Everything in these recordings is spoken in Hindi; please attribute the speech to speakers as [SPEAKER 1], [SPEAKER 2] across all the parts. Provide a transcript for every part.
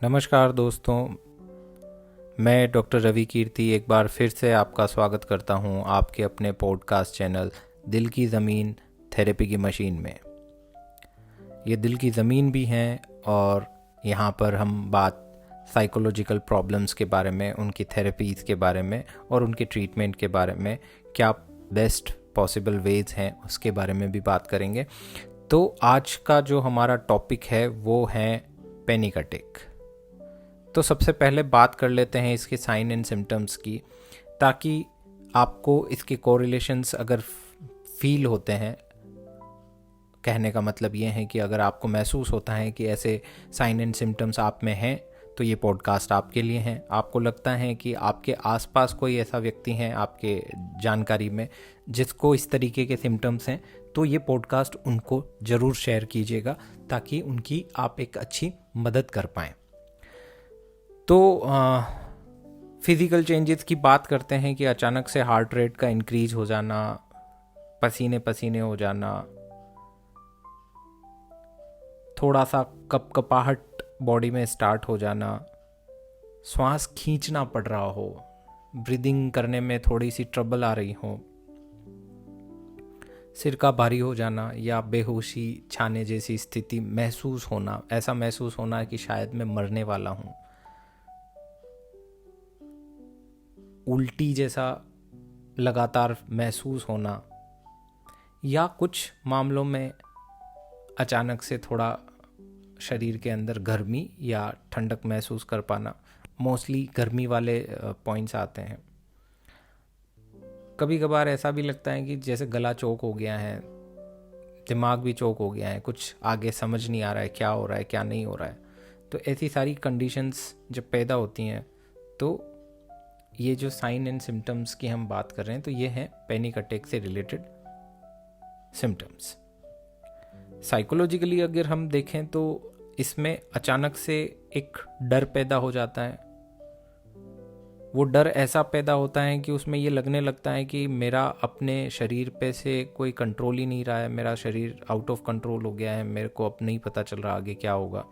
[SPEAKER 1] नमस्कार दोस्तों, मैं डॉक्टर रवि कीर्ति एक बार फिर से आपका स्वागत करता हूं आपके अपने पॉडकास्ट चैनल दिल की ज़मीन थेरेपी की मशीन में। ये दिल की ज़मीन भी हैं और यहाँ पर हम बात साइकोलॉजिकल प्रॉब्लम्स के बारे में, उनकी थेरेपीज़ के बारे में और उनके ट्रीटमेंट के बारे में, क्या बेस्ट पॉसिबल वेज हैं उसके बारे में भी बात करेंगे। तो आज का जो हमारा टॉपिक है वो है पैनिक अटैक। तो सबसे पहले बात कर लेते हैं इसके साइन एंड सिम्टम्स की, ताकि आपको इसके कोरिलेशंस अगर फील होते हैं, कहने का मतलब ये है कि अगर आपको महसूस होता है कि ऐसे साइन एंड सिम्टम्स आप में हैं तो ये पॉडकास्ट आपके लिए हैं। आपको लगता है कि आपके आसपास कोई ऐसा व्यक्ति है आपके जानकारी में जिसको इस तरीके के सिम्टम्स हैं, तो ये पॉडकास्ट उनको ज़रूर शेयर कीजिएगा ताकि उनकी आप एक अच्छी मदद कर पाएँ। तो फिज़िकल चेंजेस की बात करते हैं कि अचानक से हार्ट रेट का इंक्रीज हो जाना, पसीने पसीने हो जाना, थोड़ा सा कपकपाहट बॉडी में स्टार्ट हो जाना, श्वास खींचना पड़ रहा हो, ब्रीदिंग करने में थोड़ी सी ट्रबल आ रही हो, सिर का भारी हो जाना या बेहोशी छाने जैसी स्थिति महसूस होना, ऐसा महसूस होना कि शायद मैं मरने वाला हूँ, उल्टी जैसा लगातार महसूस होना, या कुछ मामलों में अचानक से थोड़ा शरीर के अंदर गर्मी या ठंडक महसूस कर पाना। मोस्टली गर्मी वाले पॉइंट्स आते हैं। कभी कभार ऐसा भी लगता है कि जैसे गला चोक हो गया है, दिमाग भी चोक हो गया है, कुछ आगे समझ नहीं आ रहा है क्या हो रहा है क्या नहीं हो रहा है। तो ऐसी सारी कंडीशंस जब पैदा होती हैं तो ये जो साइन एंड सिम्टम्स की हम बात कर रहे हैं तो ये हैं पैनिक अटैक से रिलेटेड सिम्टम्स। साइकोलॉजिकली अगर हम देखें तो इसमें अचानक से एक डर पैदा हो जाता है। वो डर ऐसा पैदा होता है कि उसमें ये लगने लगता है कि मेरा अपने शरीर पे से कोई कंट्रोल ही नहीं रहा है, मेरा शरीर आउट ऑफ कंट्रोल हो गया है, मेरे को अब नहीं पता चल रहा आगे क्या होगा।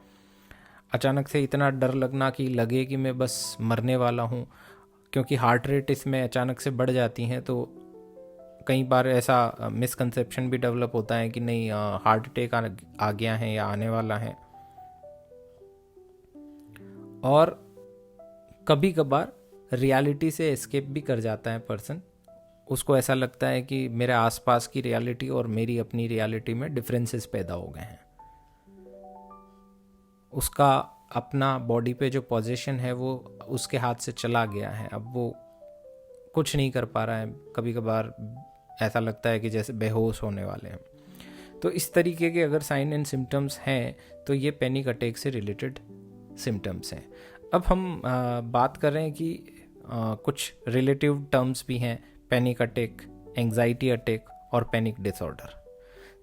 [SPEAKER 1] अचानक से इतना डर लगना कि लगे कि मैं बस मरने वाला हूँ, क्योंकि हार्ट रेट इसमें अचानक से बढ़ जाती हैं। तो कई बार ऐसा मिसकंसेप्शन भी डेवलप होता है कि नहीं, हार्ट अटैक आ गया है या आने वाला है। और कभी कभार रियलिटी से एस्केप भी कर जाता है पर्सन। उसको ऐसा लगता है कि मेरे आसपास की रियलिटी और मेरी अपनी रियलिटी में डिफरेंसेस पैदा हो गए हैं। उसका अपना बॉडी पे जो पोजीशन है वो उसके हाथ से चला गया है, अब वो कुछ नहीं कर पा रहा है। कभी कभार ऐसा लगता है कि जैसे बेहोश होने वाले हैं। तो इस तरीके के अगर साइन एंड सिम्टम्स हैं तो ये पैनिक अटैक से रिलेटेड सिम्टम्स हैं। अब हम बात कर रहे हैं कि कुछ रिलेटिव टर्म्स भी हैं, पैनिक अटैक, एंग्जाइटी अटैक और पैनिक डिसऑर्डर।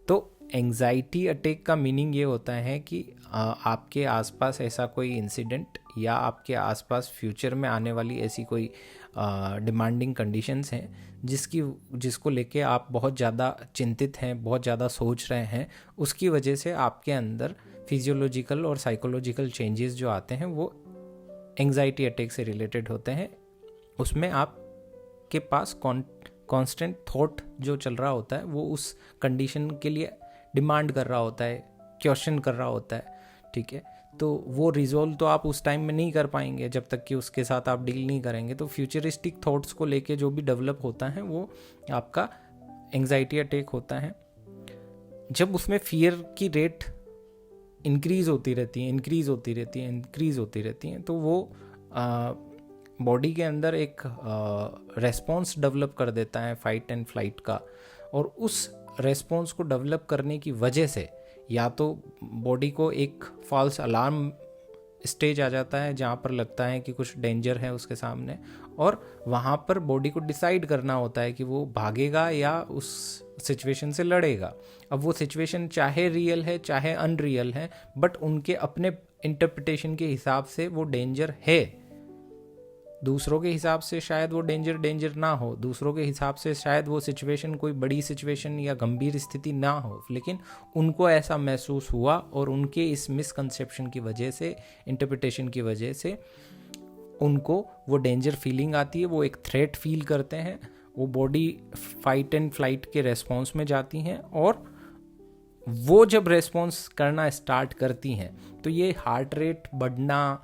[SPEAKER 1] तो एंग्जाइटी अटैक का मीनिंग ये होता है कि आपके आसपास ऐसा कोई इंसिडेंट या आपके आसपास फ्यूचर में आने वाली ऐसी कोई डिमांडिंग कंडीशंस हैं जिसको लेके आप बहुत ज़्यादा चिंतित हैं, बहुत ज़्यादा सोच रहे हैं। उसकी वजह से आपके अंदर फिजियोलॉजिकल और साइकोलॉजिकल चेंजेस जो आते हैं वो एंग्जाइटी अटैक से रिलेटेड होते हैं। उसमें आपके पास कांस्टेंट थॉट जो चल रहा होता है वो उस कंडीशन के लिए डिमांड कर रहा होता है, क्वेश्चन कर रहा होता है, ठीक है। तो वो रिजोल्व तो आप उस टाइम में नहीं कर पाएंगे जब तक कि उसके साथ आप डील नहीं करेंगे। तो फ्यूचरिस्टिक थॉट्स को लेके जो भी डेवलप होता है वो आपका एंग्जाइटी अटैक होता है। जब उसमें फियर की रेट इंक्रीज होती रहती है तो वो बॉडी के अंदर एक रेस्पॉन्स डेवलप कर देता है फाइट एंड फ्लाइट का। और उस रेस्पॉन्स को डेवलप करने की वजह से या तो बॉडी को एक फॉल्स अलार्म स्टेज आ जाता है जहाँ पर लगता है कि कुछ डेंजर है उसके सामने, और वहाँ पर बॉडी को डिसाइड करना होता है कि वो भागेगा या उस सिचुएशन से लड़ेगा। अब वो सिचुएशन चाहे रियल है चाहे अनरियल है, बट उनके अपने इंटरप्रिटेशन के हिसाब से वो डेंजर है। दूसरों के हिसाब से शायद वो डेंजर ना हो, दूसरों के हिसाब से शायद वो सिचुएशन कोई बड़ी सिचुएशन या गंभीर स्थिति ना हो, लेकिन उनको ऐसा महसूस हुआ और उनके इस मिसकंसेप्शन की वजह से, इंटरप्रिटेशन की वजह से उनको वो डेंजर फीलिंग आती है, वो एक थ्रेट फील करते हैं, वो बॉडी फाइट एंड फ्लाइट के रेस्पॉन्स में जाती हैं, और वो जब रेस्पॉन्स करना स्टार्ट करती हैं तो ये हार्ट रेट बढ़ना,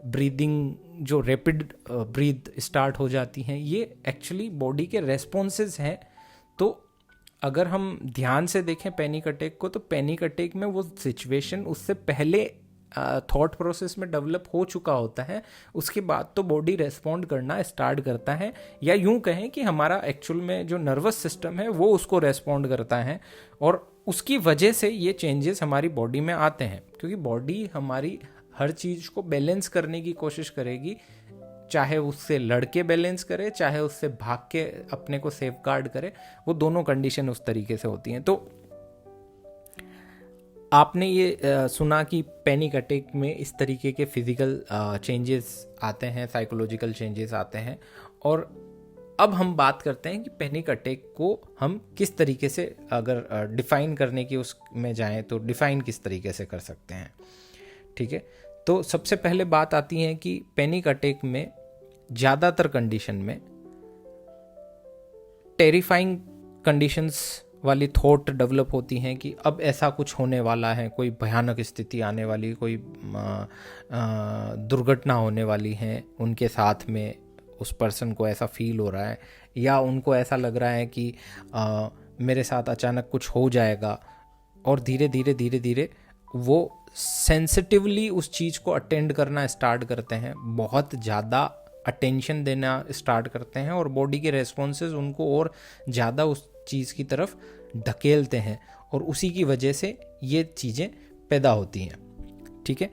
[SPEAKER 1] ब्रीदिंग जो रैपिड ब्रीथ स्टार्ट हो जाती हैं, ये एक्चुअली बॉडी के रेस्पॉन्सेज हैं। तो अगर हम ध्यान से देखें पैनिक अटैक को, तो पैनिक अटैक में वो सिचुएशन उससे पहले थॉट प्रोसेस में डेवलप हो चुका होता है, उसके बाद तो बॉडी रेस्पॉन्ड करना स्टार्ट करता है, या यूं कहें कि हमारा एक्चुअल में जो नर्वस सिस्टम है वो उसको रेस्पॉन्ड करता है, और उसकी वजह से ये चेंजेस हमारी बॉडी में आते हैं। क्योंकि बॉडी हमारी हर चीज़ को बैलेंस करने की कोशिश करेगी, चाहे उससे लड़के बैलेंस करे, चाहे उससे भाग के अपने को सेफ गार्ड करे, वो दोनों कंडीशन उस तरीके से होती हैं। तो आपने ये सुना कि पैनिक अटैक में इस तरीके के फिजिकल चेंजेस आते हैं, साइकोलॉजिकल चेंजेस आते हैं, और अब हम बात करते हैं कि पैनिक अटैक को हम किस तरीके से, अगर डिफ़ाइन करने की उसमें जाएं तो डिफ़ाइन किस तरीके से कर सकते हैं। ठीक है, तो सबसे पहले बात आती है कि पैनिक अटैक में ज़्यादातर कंडीशन में टेरिफाइंग कंडीशंस वाली थॉट डेवलप होती हैं कि अब ऐसा कुछ होने वाला है, कोई भयानक स्थिति आने वाली, कोई दुर्घटना होने वाली है उनके साथ में, उस पर्सन को ऐसा फील हो रहा है, या उनको ऐसा लग रहा है कि मेरे साथ अचानक कुछ हो जाएगा, और धीरे धीरे वो सेंसिटिवली उस चीज़ को अटेंड करना स्टार्ट करते हैं, बहुत ज़्यादा अटेंशन देना स्टार्ट करते हैं, और बॉडी के रेस्पॉन्सेज उनको और ज़्यादा उस चीज़ की तरफ ढकेलते हैं, और उसी की वजह से ये चीज़ें पैदा होती हैं। ठीक है,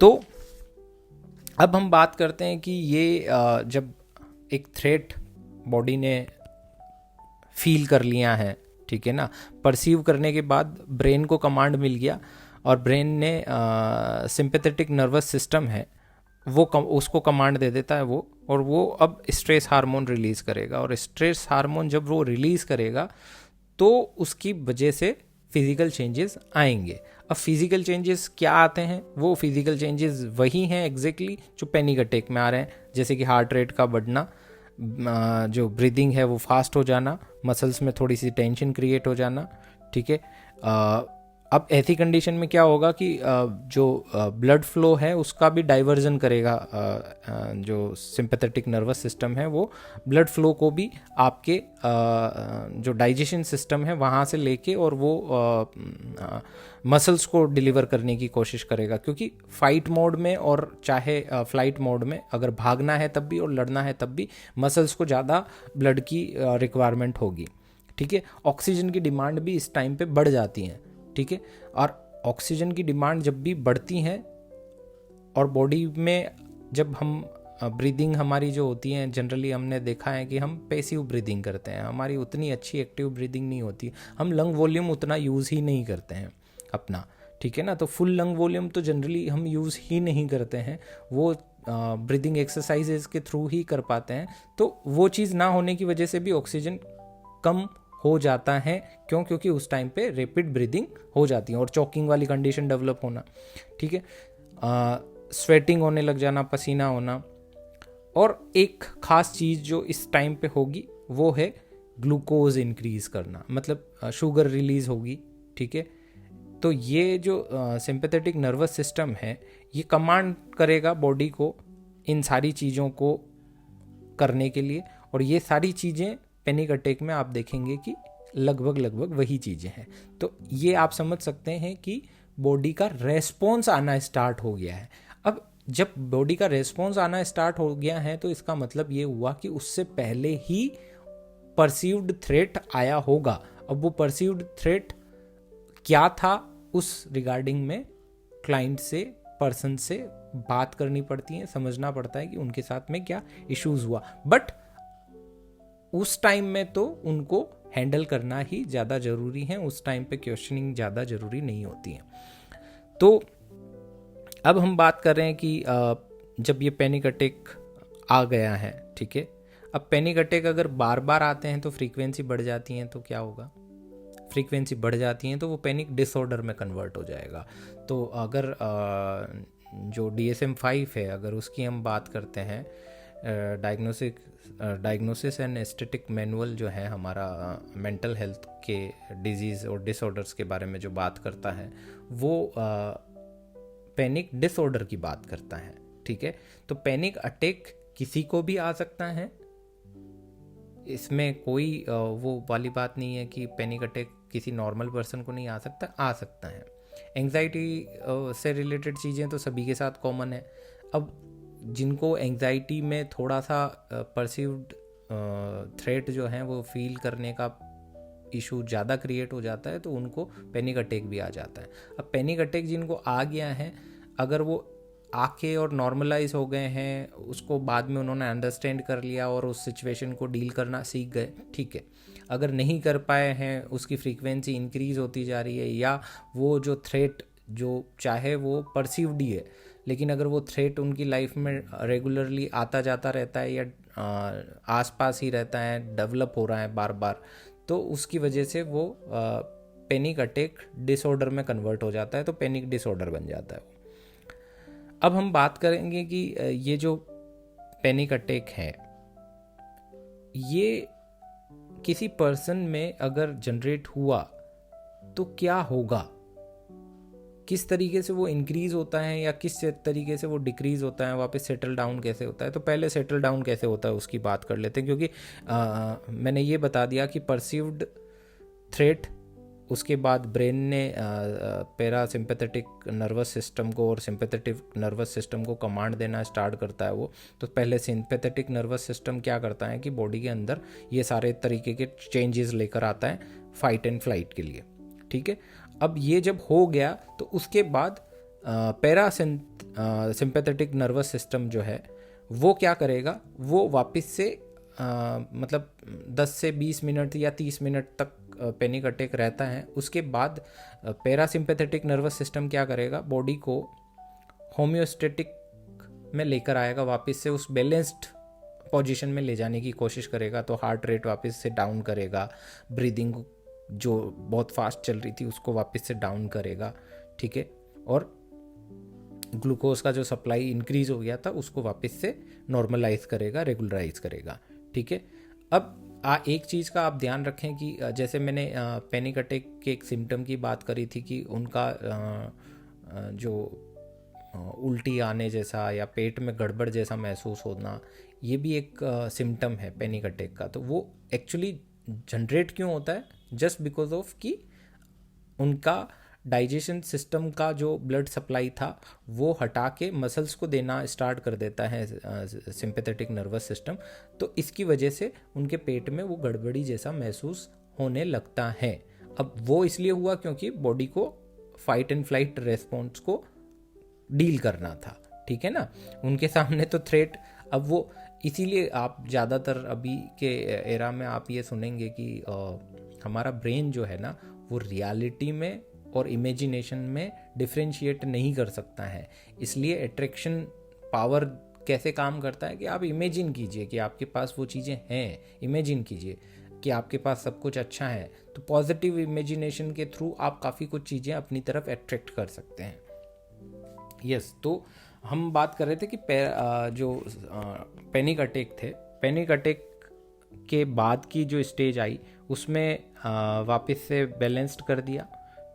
[SPEAKER 1] तो अब हम बात करते हैं कि ये जब एक थ्रेट बॉडी ने फील कर लिया है, ठीक है ना, परसीव करने के बाद ब्रेन को कमांड मिल गया, और ब्रेन ने सिंपैथेटिक नर्वस सिस्टम है वो उसको कमांड दे देता है वो, और वो अब स्ट्रेस हार्मोन रिलीज़ करेगा, और स्ट्रेस हार्मोन जब वो रिलीज़ करेगा तो उसकी वजह से फिज़िकल चेंजेस आएंगे। अब फिज़िकल चेंजेस क्या आते हैं? वो फिज़िकल चेंजेस वही हैं एग्जैक्टली जो पैनिक अटैक में आ रहे हैं, जैसे कि हार्ट रेट का बढ़ना, जो ब्रीदिंग है वो फास्ट हो जाना, मसल्स में थोड़ी सी टेंशन क्रिएट हो जाना। ठीक है, अब ऐसी कंडीशन में क्या होगा कि जो ब्लड फ्लो है उसका भी डाइवर्जन करेगा, जो सिंपैथेटिक नर्वस सिस्टम है वो ब्लड फ्लो को भी आपके जो डाइजेशन सिस्टम है वहाँ से लेके और वो मसल्स को डिलीवर करने की कोशिश करेगा, क्योंकि फाइट मोड में और चाहे फ्लाइट मोड में अगर भागना है तब भी और लड़ना है तब भी मसल्स को ज़्यादा ब्लड की रिक्वायरमेंट होगी। ठीक है, ऑक्सीजन की डिमांड भी इस टाइम पे बढ़ जाती है। ठीक है, और ऑक्सीजन की डिमांड जब भी बढ़ती है और बॉडी में जब हम ब्रीदिंग हमारी जो होती है, जनरली हमने देखा है कि हम पैसिव ब्रीदिंग करते हैं, हमारी उतनी अच्छी एक्टिव ब्रीदिंग नहीं होती, हम लंग वॉल्यूम उतना यूज़ ही नहीं करते हैं अपना। ठीक है ना, तो फुल लंग वॉल्यूम तो जनरली हम यूज़ ही नहीं करते हैं, वो ब्रीदिंग एक्सरसाइजेज के थ्रू ही कर पाते हैं। तो वो चीज़ ना होने की वजह से भी ऑक्सीजन कम हो जाता है। क्यों? क्योंकि उस टाइम पे रैपिड ब्रीदिंग हो जाती है और चॉकिंग वाली कंडीशन डेवलप होना। ठीक है, स्वेटिंग होने लग जाना, पसीना होना। और एक ख़ास चीज़ जो इस टाइम पे होगी वो है ग्लूकोज इंक्रीज़ करना, मतलब शुगर रिलीज़ होगी। ठीक है, तो ये जो सिंपैथेटिक नर्वस सिस्टम है ये कमांड करेगा बॉडी को इन सारी चीज़ों को करने के लिए, और ये सारी चीज़ें पैनिक अटैक में आप देखेंगे कि लगभग वही चीज़ें हैं। तो ये आप समझ सकते हैं कि बॉडी का रेस्पॉन्स आना स्टार्ट हो गया है। अब जब बॉडी का रेस्पॉन्स आना स्टार्ट हो गया है तो इसका मतलब ये हुआ कि उससे पहले ही परसीव्ड थ्रेट आया होगा। अब वो परसीव्ड थ्रेट क्या था उस रिगार्डिंग में क्लाइंट से, पर्सन से बात करनी पड़ती है, समझना पड़ता है कि उनके साथ में क्या इश्यूज हुआ। बट उस टाइम में तो उनको हैंडल करना ही ज़्यादा ज़रूरी है, उस टाइम पे क्वेश्चनिंग ज़्यादा ज़रूरी नहीं होती है। तो अब हम बात कर रहे हैं कि जब ये पैनिक अटैक आ गया है, ठीक है। अब पैनिक अटैक अगर बार बार आते हैं तो फ्रीक्वेंसी बढ़ जाती है, तो क्या होगा, फ्रीक्वेंसी बढ़ जाती है तो वो पैनिक डिसऑर्डर में कन्वर्ट हो जाएगा। तो अगर जो DSM-5 है, अगर उसकी हम बात करते हैं, डायग्नोसिस एंड एस्थेटिक मैनुअल जो है हमारा मेंटल हेल्थ के डिजीज़ और डिसऑर्डर्स के बारे में जो बात करता है, वो पैनिक डिसऑर्डर की बात करता है, ठीक है। तो पैनिक अटैक किसी को भी आ सकता है, इसमें कोई वो वाली बात नहीं है कि पैनिक अटैक किसी नॉर्मल पर्सन को नहीं आ सकता है। एंग्जाइटी से रिलेटेड चीज़ें तो सभी के साथ कॉमन है। अब जिनको एंग्जाइटी में थोड़ा सा परसीव्ड थ्रेट जो है वो फील करने का इशू ज़्यादा क्रिएट हो जाता है, तो उनको पैनिक अटैक भी आ जाता है। अब पैनिक अटैक जिनको आ गया है, अगर वो आके और नॉर्मलाइज हो गए हैं, उसको बाद में उन्होंने अंडरस्टैंड कर लिया और उस सिचुएशन को डील करना सीख गए, ठीक है। अगर नहीं कर पाए हैं, उसकी फ्रीक्वेंसी इंक्रीज़ होती जा रही है, या वो जो थ्रेट जो चाहे वो परसीव्ड ही है, लेकिन अगर वो थ्रेट उनकी लाइफ में रेगुलरली आता जाता रहता है या आसपास ही रहता है, डेवलप हो रहा है बार बार, तो उसकी वजह से वो पैनिक अटैक डिसऑर्डर में कन्वर्ट हो जाता है, तो पैनिक डिसऑर्डर बन जाता है। अब हम बात करेंगे कि ये जो पैनिक अटैक है, ये किसी पर्सन में अगर जनरेट हुआ तो क्या होगा, किस तरीके से वो इंक्रीज़ होता है या किस तरीके से वो डिक्रीज़ होता है, वापस सेटल डाउन कैसे होता है। तो पहले सेटल डाउन कैसे होता है उसकी बात कर लेते हैं, क्योंकि मैंने ये बता दिया कि परसीव्ड थ्रेट, उसके बाद ब्रेन ने पैरासिम्पैथेटिक नर्वस सिस्टम को और सिंपैथेटिक नर्वस सिस्टम को कमांड देना स्टार्ट करता है वो। तो पहले सिंपैथेटिक नर्वस सिस्टम क्या करता है कि बॉडी के अंदर ये सारे तरीके के चेंजेस लेकर आता है फाइट एंड फ्लाइट के लिए, ठीक है। अब ये जब हो गया तो उसके बाद पैरासिम्पैथेटिक नर्वस सिस्टम जो है वो क्या करेगा, वो वापस से मतलब 10 से 20 मिनट या 30 मिनट तक पैनिक अटैक रहता है। उसके बाद पैरासिम्पैथेटिक नर्वस सिस्टम क्या करेगा, बॉडी को होम्योस्टेटिक में लेकर आएगा, वापस से उस बैलेंस्ड पोजीशन में ले जाने की कोशिश करेगा। तो हार्ट रेट वापस से डाउन करेगा, ब्रीदिंग जो बहुत फास्ट चल रही थी उसको वापस से डाउन करेगा, ठीक है। और ग्लूकोज का जो सप्लाई इंक्रीज हो गया था उसको वापस से नॉर्मलाइज करेगा, रेगुलराइज करेगा, ठीक है। अब एक चीज़ का आप ध्यान रखें कि जैसे मैंने पैनिक अटैक के एक सिम्टम की बात करी थी कि उनका जो उल्टी आने जैसा या पेट में गड़बड़ जैसा महसूस होना, ये भी एक सिम्टम है पैनिक अटैक का। तो वो एक्चुअली जनरेट क्यों होता है, जस्ट बिकॉज ऑफ कि उनका डाइजेशन सिस्टम का जो ब्लड सप्लाई था वो हटा के मसल्स को देना स्टार्ट कर देता है सिंपैथेटिक नर्वस सिस्टम। तो इसकी वजह से उनके पेट में वो गड़बड़ी जैसा महसूस होने लगता है। अब वो इसलिए हुआ क्योंकि बॉडी को फाइट एंड फ्लाइट रेस्पॉन्स को डील करना था, ठीक है ना। उनके सामने तो थ्रेट, अब वो इसीलिए आप ज़्यादातर अभी के एरा में आप ये सुनेंगे कि हमारा ब्रेन जो है ना वो रियलिटी में और इमेजिनेशन में डिफ्रेंशिएट नहीं कर सकता है। इसलिए अट्रैक्शन पावर कैसे काम करता है कि आप इमेजिन कीजिए कि आपके पास वो चीज़ें हैं, इमेजिन कीजिए कि आपके पास सब कुछ अच्छा है, तो पॉजिटिव इमेजिनेशन के थ्रू आप काफ़ी कुछ चीज़ें अपनी तरफ अट्रैक्ट कर सकते हैं। यस, तो हम बात कर रहे थे कि जो पैनिक अटैक थे, पैनिक अटैक के बाद की जो स्टेज आई उसमें वापस से बैलेंस्ड कर दिया,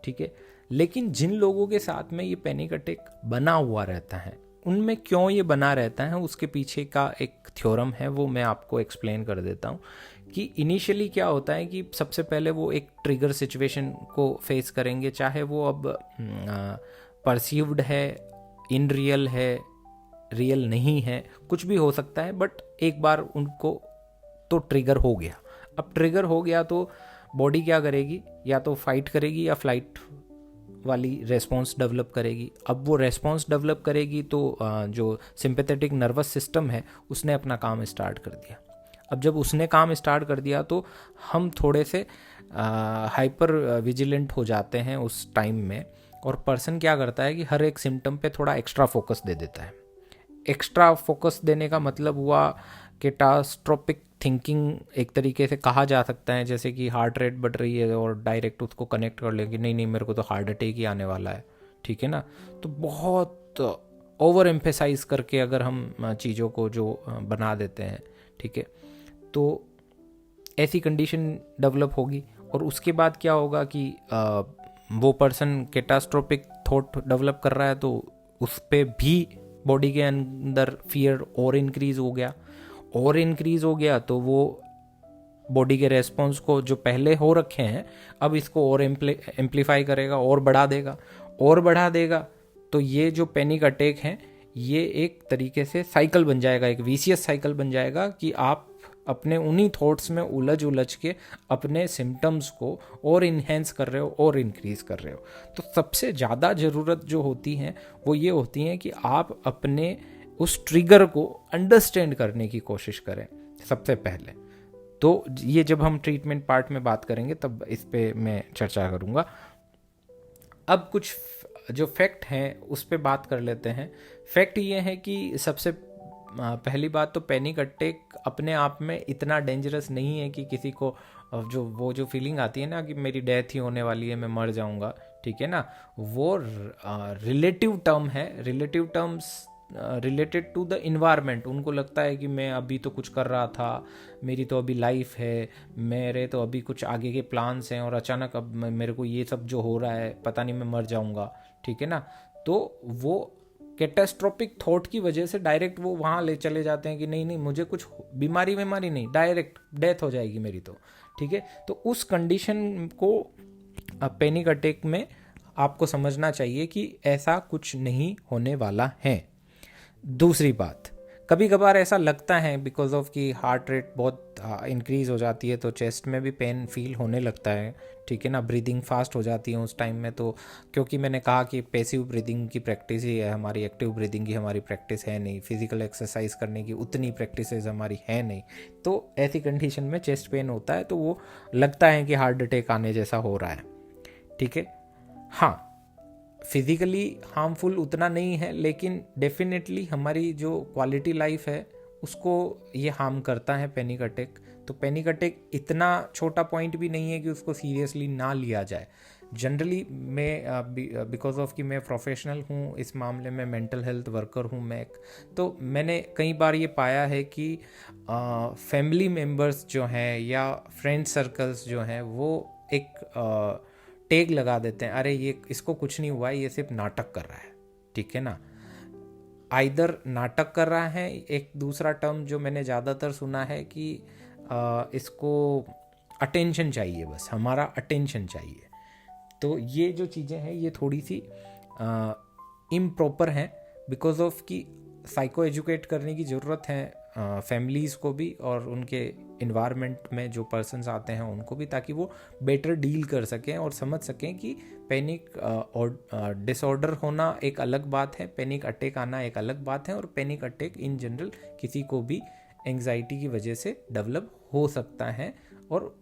[SPEAKER 1] ठीक है। लेकिन जिन लोगों के साथ में ये पैनिक अटैक बना हुआ रहता है, उनमें क्यों ये बना रहता है, उसके पीछे का एक थ्योरम है, वो मैं आपको एक्सप्लेन कर देता हूँ। कि इनिशियली क्या होता है कि सबसे पहले वो एक ट्रिगर सिचुएशन को फेस करेंगे, चाहे वो अब परसीव्ड है, इन रियल है, रियल नहीं है, कुछ भी हो सकता है, बट एक बार उनको तो ट्रिगर हो गया। अब ट्रिगर हो गया तो बॉडी क्या करेगी, या तो फाइट करेगी या फ्लाइट वाली रेस्पॉन्स डेवलप करेगी। अब वो रेस्पॉन्स डेवलप करेगी तो जो सिंपैथेटिक नर्वस सिस्टम है उसने अपना काम स्टार्ट कर दिया। अब जब उसने काम स्टार्ट कर दिया तो हम थोड़े से हाइपर विजिलेंट हो जाते हैं उस टाइम में, और पर्सन क्या करता है कि हर एक सिम्टम पे थोड़ा एक्स्ट्रा फोकस दे देता है। एक्स्ट्रा फोकस देने का मतलब हुआ कैटास्ट्रोफिक थिंकिंग, एक तरीके से कहा जा सकता है, जैसे कि हार्ट रेट बढ़ रही है और डायरेक्ट उसको कनेक्ट कर लेंगे, नहीं नहीं मेरे को तो हार्ट अटैक ही आने वाला है, ठीक है ना। तो बहुत ओवर एम्फेसाइज करके अगर हम चीज़ों को जो बना देते हैं, ठीक है, तो ऐसी कंडीशन डेवलप होगी। और उसके बाद क्या होगा कि वो पर्सन कैटास्ट्रोफिक थॉट डेवलप कर रहा है, तो उस पर भी बॉडी के अंदर फियर और इंक्रीज हो गया, तो वो बॉडी के रेस्पॉन्स को जो पहले हो रखे हैं अब इसको और एम्पलीफाई करेगा और बढ़ा देगा। तो ये जो पैनिक अटैक है ये एक तरीके से साइकिल बन जाएगा, एक विशियस साइकिल बन जाएगा कि आप अपने उन्हीं थॉट्स में उलझ के अपने सिम्टम्स को और इन्हेंस कर रहे हो और इंक्रीज कर रहे हो। तो सबसे ज़्यादा ज़रूरत जो होती है वो ये होती है कि आप अपने उस ट्रिगर को अंडरस्टैंड करने की कोशिश करें सबसे पहले। तो ये जब हम ट्रीटमेंट पार्ट में बात करेंगे तब इस पे मैं चर्चा करूँगा। अब कुछ जो फैक्ट हैं उस पे बात कर लेते हैं। फैक्ट ये है कि सबसे पहली बात तो पैनिक अटैक अपने आप में इतना डेंजरस नहीं है कि किसी को जो फीलिंग आती है ना कि मेरी डेथ ही होने वाली है, मैं मर जाऊंगा, ठीक है ना, वो रिलेटिव टर्म है, relative terms related to the environment. उनको लगता है कि मैं अभी तो कुछ कर रहा था, मेरी तो अभी लाइफ है, मेरे तो अभी कुछ आगे के प्लान्स हैं और अचानक अब मेरे को ये सब जो हो रहा है पता नहीं मैं मर जाऊंगा, ठीक है ना। तो वो कैटास्ट्रोफिक थॉट की वजह से डायरेक्ट वो वहाँ ले चले जाते हैं कि नहीं नहीं मुझे कुछ बीमारी नहीं, डायरेक्ट डेथ हो जाएगी मेरी तो, ठीक है। तो उस कंडीशन को पैनिक अटैक में आपको समझना चाहिए कि ऐसा कुछ नहीं होने वाला है। दूसरी बात, कभी कभार ऐसा लगता है बिकॉज ऑफ कि हार्ट रेट बहुत इंक्रीज हो जाती है तो चेस्ट में भी पेन फील होने लगता है, ठीक है ना, ब्रीदिंग फास्ट हो जाती है उस टाइम में। तो क्योंकि मैंने कहा कि पैसिव ब्रीदिंग की प्रैक्टिस ही है हमारी, एक्टिव ब्रीदिंग की हमारी प्रैक्टिस है नहीं, फिजिकल एक्सरसाइज करने की उतनी प्रैक्टिस हमारी है नहीं, तो ऐसी कंडीशन में चेस्ट पेन होता है तो वो लगता है कि हार्ट अटैक आने जैसा हो रहा है, ठीक है। हाँ, फिज़िकली हार्मफुल उतना नहीं है, लेकिन डेफिनेटली हमारी जो क्वालिटी लाइफ है उसको ये हार्म करता है पैनिक अटैक। तो पैनिक अटैक इतना छोटा पॉइंट भी नहीं है कि उसको सीरियसली ना लिया जाए। जनरली मैं बिकॉज ऑफ कि मैं प्रोफेशनल हूँ इस मामले में, मेंटल हेल्थ वर्कर हूँ मैं, तो मैंने कई बार ये पाया है कि फैमिली मेम्बर्स जो हैं या फ्रेंड सर्कल्स जो हैं वो एक टैग लगा देते हैं, अरे ये इसको कुछ नहीं हुआ है, ये सिर्फ नाटक कर रहा है, ठीक है ना। आइदर नाटक कर रहा है, एक दूसरा टर्म जो मैंने ज़्यादातर सुना है कि इसको अटेंशन चाहिए, बस हमारा अटेंशन चाहिए। तो ये जो चीज़ें हैं ये थोड़ी सी इम्प्रॉपर हैं बिकॉज ऑफ कि साइको एजुकेट करने की ज़रूरत है फैमिलीज़ को भी और उनके इन्वायरमेंट में जो पर्सन्स आते हैं उनको भी, ताकि वो बेटर डील कर सकें और समझ सकें कि पैनिक और डिसऑर्डर होना एक अलग बात है, पैनिक अटैक आना एक अलग बात है, और पैनिक अटैक इन जनरल किसी को भी एंग्जाइटी की वजह से डेवलप हो सकता है। और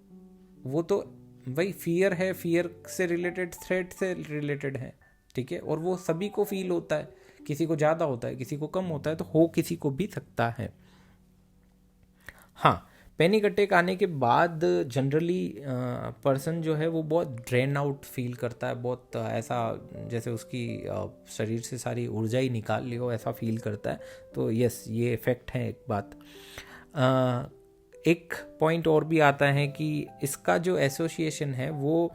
[SPEAKER 1] वो तो वही फियर है, फियर से रिलेटेड, थ्रेट से रिलेटेड है, ठीक है, और वो सभी को फील होता है, किसी को ज़्यादा होता है किसी को कम होता है, तो हो किसी को भी सकता है। हाँ, पैनिक अटैक आने के बाद जनरली पर्सन जो है वो बहुत ड्रेन आउट फील करता है, बहुत ऐसा जैसे उसकी शरीर से सारी ऊर्जा ही निकाल ली हो ऐसा फील करता है। तो यस, ये इफ़ेक्ट है एक बात। एक पॉइंट और भी आता है कि इसका जो एसोसिएशन है वो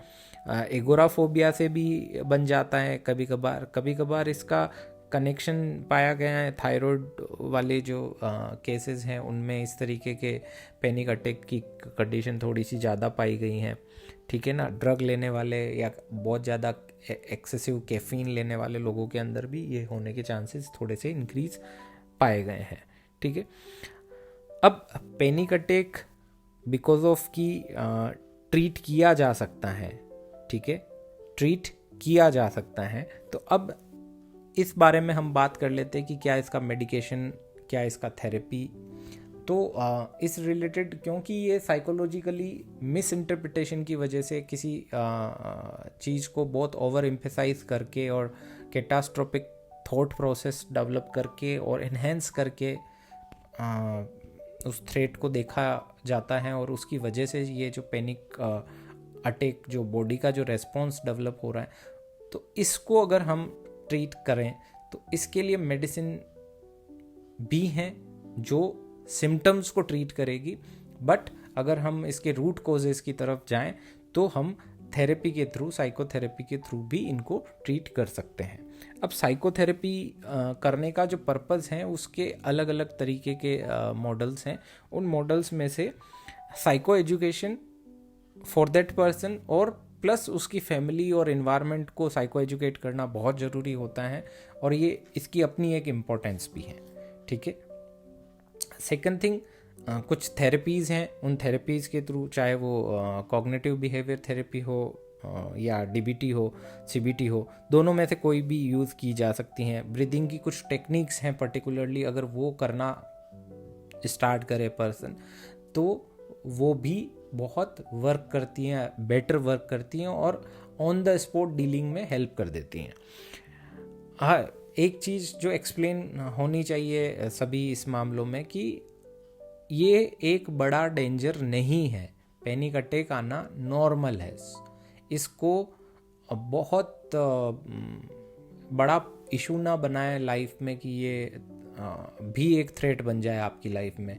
[SPEAKER 1] एगोराफोबिया से भी बन जाता है कभी कभार इसका कनेक्शन पाया गया है। थायराइड वाले जो केसेस हैं उनमें इस तरीके के पैनिक अटैक की कंडीशन थोड़ी सी ज़्यादा पाई गई हैं, ठीक है ना। ड्रग लेने वाले या बहुत ज़्यादा एक्सेसिव कैफीन लेने वाले लोगों के अंदर भी ये होने के चांसेस थोड़े से इंक्रीज पाए गए हैं, ठीक है। अब पैनिक अटैक बिकॉज ऑफ की ट्रीट किया जा सकता है, ठीक है, ट्रीट किया जा सकता है। तो अब इस बारे में हम बात कर लेते हैं कि क्या इसका मेडिकेशन, क्या इसका थेरेपी। तो इस रिलेटेड, क्योंकि ये साइकोलॉजिकली मिस इंटरप्रिटेशन की वजह से किसी चीज़ को बहुत ओवर एम्फेसाइज करके और कैटास्ट्रोफिक थॉट प्रोसेस डेवलप करके और इन्हेंस करके उस थ्रेट को देखा जाता है, और उसकी वजह से ये जो पैनिक अटैक, जो बॉडी का जो रेस्पॉन्स डेवलप हो रहा है, तो इसको अगर हम ट्रीट करें तो इसके लिए मेडिसिन भी हैं जो सिम्टम्स को ट्रीट करेगी, बट अगर हम इसके रूट कॉजेज़ की तरफ जाएं तो हम थेरेपी के थ्रू, साइकोथेरेपी के थ्रू भी इनको ट्रीट कर सकते हैं। अब साइकोथेरेपी करने का जो पर्पज़ है उसके अलग अलग तरीके के मॉडल्स हैं। उन मॉडल्स में से psycho education for that person और प्लस उसकी फैमिली और इन्वायरमेंट को साइको एजुकेट करना बहुत ज़रूरी होता है, और ये इसकी अपनी एक इम्पोर्टेंस भी है। ठीक है। सेकंड थिंग, कुछ थेरेपीज़ हैं, उन थेरेपीज़ के थ्रू, चाहे वो कॉग्निटिव बिहेवियर थेरेपी हो या डीबीटी हो, सीबीटी हो, दोनों में से कोई भी यूज़ की जा सकती हैं। ब्रीदिंग की कुछ टेक्निक्स हैं पर्टिकुलरली, अगर वो करना स्टार्ट करे पर्सन तो वो भी बहुत वर्क करती हैं, बेटर वर्क करती हैं और ऑन द स्पॉट डीलिंग में हेल्प कर देती हैं। हाँ, एक चीज़ जो एक्सप्लेन होनी चाहिए सभी इस मामलों में कि ये एक बड़ा डेंजर नहीं है। पैनिक अटैक आना नॉर्मल है। इसको बहुत बड़ा इशू ना बनाए लाइफ में कि ये भी एक थ्रेट बन जाए आपकी लाइफ में,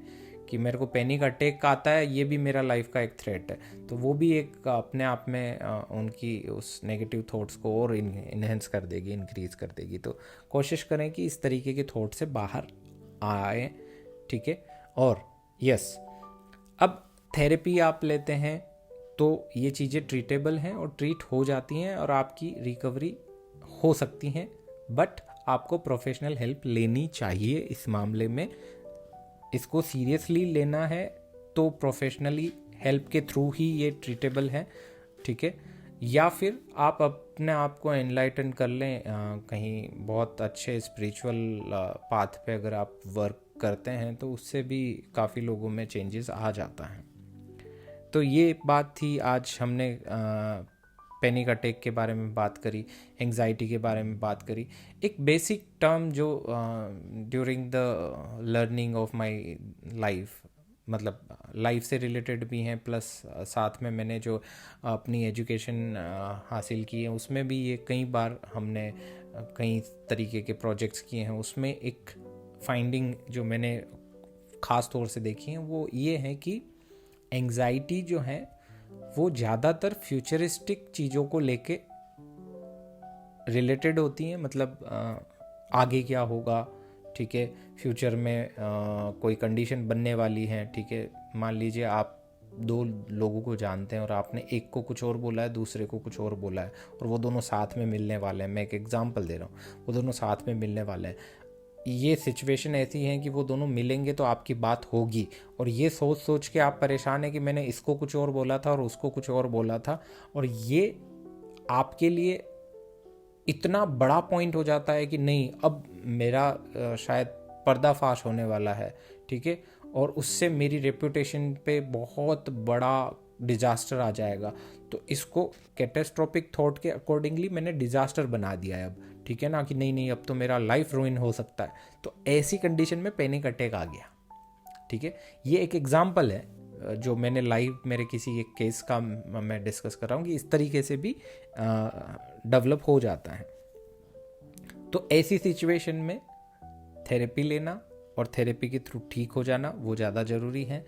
[SPEAKER 1] कि मेरे को पैनिक अटैक आता है, ये भी मेरा लाइफ का एक थ्रेट है, तो वो भी एक अपने आप में उनकी उस नेगेटिव थॉट्स को और इन्हेंस कर देगी, इंक्रीज कर देगी। तो कोशिश करें कि इस तरीके के थॉट से बाहर आए। ठीक है। और यस, अब थेरेपी आप लेते हैं तो ये चीज़ें ट्रीटेबल हैं और ट्रीट हो जाती हैं और आपकी रिकवरी हो सकती हैं, बट आपको प्रोफेशनल हेल्प लेनी चाहिए इस मामले में। इसको सीरियसली लेना है तो प्रोफेशनली हेल्प के थ्रू ही ये ट्रीटेबल है। ठीक है। या फिर आप अपने आप को एनलाइटन कर लें, कहीं बहुत अच्छे स्पिरिचुअल पाथ पे अगर आप वर्क करते हैं तो उससे भी काफ़ी लोगों में चेंजेस आ जाता है। तो ये बात थी, आज हमने पैनिक अटैक के बारे में बात करी, एंग्जाइटी के बारे में बात करी, एक बेसिक टर्म जो during the learning of my life, मतलब लाइफ से रिलेटेड भी हैं, प्लस साथ में मैंने जो अपनी एजुकेशन हासिल की है उसमें भी ये कई बार हमने कई तरीके के प्रोजेक्ट्स किए हैं। उसमें एक फाइंडिंग जो मैंने ख़ास तौर से देखी है वो ये है कि एंग्जाइटी जो है वो ज़्यादातर फ्यूचरिस्टिक चीज़ों को लेके रिलेटेड होती हैं, मतलब आगे क्या होगा। ठीक है। फ्यूचर में कोई कंडीशन बनने वाली है। ठीक है। मान लीजिए आप दो लोगों को जानते हैं और आपने एक को कुछ और बोला है, दूसरे को कुछ और बोला है, और वो दोनों साथ में मिलने वाले हैं। मैं एक एग्जांपल दे रहा हूँ, वो दोनों साथ में मिलने वाले हैं। ये सिचुएशन ऐसी है कि वो दोनों मिलेंगे तो आपकी बात होगी, और ये सोच सोच के आप परेशान हैं कि मैंने इसको कुछ और बोला था और उसको कुछ और बोला था, और ये आपके लिए इतना बड़ा पॉइंट हो जाता है कि नहीं, अब मेरा शायद पर्दाफाश होने वाला है। ठीक है। और उससे मेरी रेपुटेशन पे बहुत बड़ा डिजास्टर आ जाएगा। तो इसको कैटेस्ट्रोफिक थॉट के अकॉर्डिंगली मैंने डिजास्टर बना दिया है अब। ठीक है ना, कि नहीं नहीं अब तो मेरा लाइफ रुइन हो सकता है। तो ऐसी कंडीशन में पैनिक अटैक आ गया। ठीक है। ये एक एग्जांपल है जो मैंने लाइव मेरे किसी एक केस का मैं डिस्कस कर रहा हूँ कि इस तरीके से भी डेवलप हो जाता है। तो ऐसी सिचुएशन में थेरेपी लेना और थेरेपी के थ्रू ठीक हो जाना वो ज़्यादा ज़रूरी है।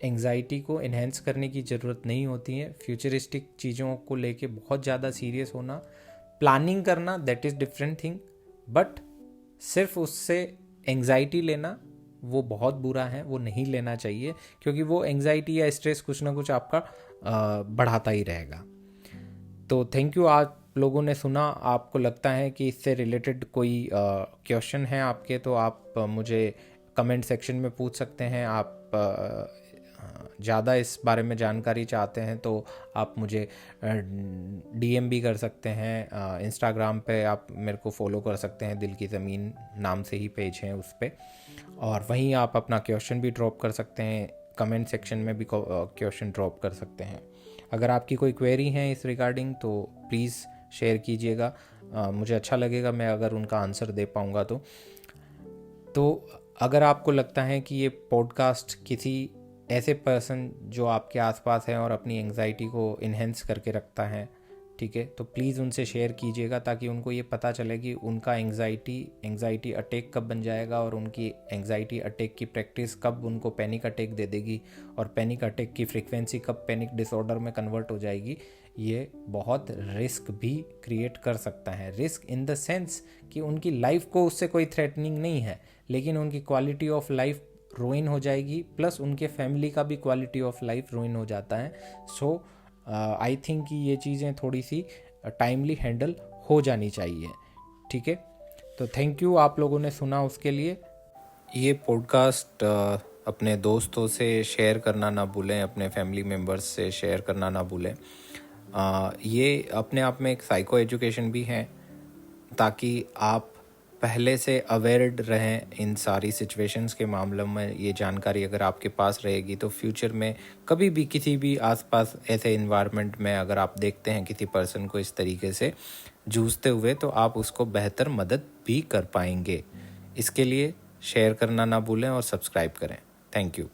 [SPEAKER 1] एंग्जाइटी को इन्हेंस करने की ज़रूरत नहीं होती है। फ्यूचरिस्टिक चीज़ों को लेके बहुत ज़्यादा सीरियस होना, प्लानिंग करना, that is different thing, but सिर्फ उससे एंग्जाइटी लेना वो बहुत बुरा है, वो नहीं लेना चाहिए, क्योंकि वो एंग्जाइटी या स्ट्रेस कुछ ना कुछ आपका बढ़ाता ही रहेगा। तो थैंक यू, आप लोगों ने सुना। आपको लगता है कि इससे रिलेटेड कोई क्वेश्चन है आपके, तो आप मुझे कमेंट सेक्शन में पूछ सकते हैं। आप ज़्यादा इस बारे में जानकारी चाहते हैं तो आप मुझे डीएम भी कर सकते हैं। इंस्टाग्राम पे आप मेरे को फॉलो कर सकते हैं, दिल की ज़मीन नाम से ही पेज है उस पर, और वहीं आप अपना क्वेश्चन भी ड्रॉप कर सकते हैं। कमेंट सेक्शन में भी क्वेश्चन ड्रॉप कर सकते हैं। अगर आपकी कोई क्वेरी है इस रिगार्डिंग तो प्लीज़ शेयर कीजिएगा। मुझे अच्छा लगेगा मैं अगर उनका आंसर दे पाऊँगा तो अगर आपको लगता है कि ये पॉडकास्ट किसी ऐसे पर्सन जो आपके आसपास है और अपनी एंग्जाइटी को इन्हेंस करके रखता है, ठीक है, तो प्लीज़ उनसे शेयर कीजिएगा ताकि उनको ये पता चले कि उनका एंग्जाइटी अटैक कब बन जाएगा और उनकी एंग्जाइटी अटैक की प्रैक्टिस कब उनको पैनिक अटैक दे देगी और पैनिक अटैक की फ्रीक्वेंसी कब पैनिक डिसऑर्डर में कन्वर्ट हो जाएगी। ये बहुत रिस्क भी क्रिएट कर सकता है। रिस्क इन द सेंस कि उनकी लाइफ को उससे कोई थ्रेटनिंग नहीं है, लेकिन उनकी क्वालिटी ऑफ लाइफ रुइन हो जाएगी, प्लस उनके फैमिली का भी क्वालिटी ऑफ लाइफ रुइन हो जाता है। सो आई थिंक कि ये चीज़ें थोड़ी सी टाइमली हैंडल हो जानी चाहिए, ठीक है। तो थैंक यू आप लोगों ने सुना उसके लिए। ये पॉडकास्ट अपने दोस्तों से शेयर करना ना भूलें, अपने फैमिली मेम्बर्स से शेयर करना ना भूलें। ये अपने आप में एक साइको एजुकेशन भी है ताकि आप पहले से अवेयर्ड रहें इन सारी सिचुएशंस के मामलों में। ये जानकारी अगर आपके पास रहेगी तो फ्यूचर में कभी भी किसी भी आसपास ऐसे इन्वायरमेंट में अगर आप देखते हैं किसी पर्सन को इस तरीके से जूझते हुए, तो आप उसको बेहतर मदद भी कर पाएंगे। इसके लिए शेयर करना ना भूलें और सब्सक्राइब करें। Thank you.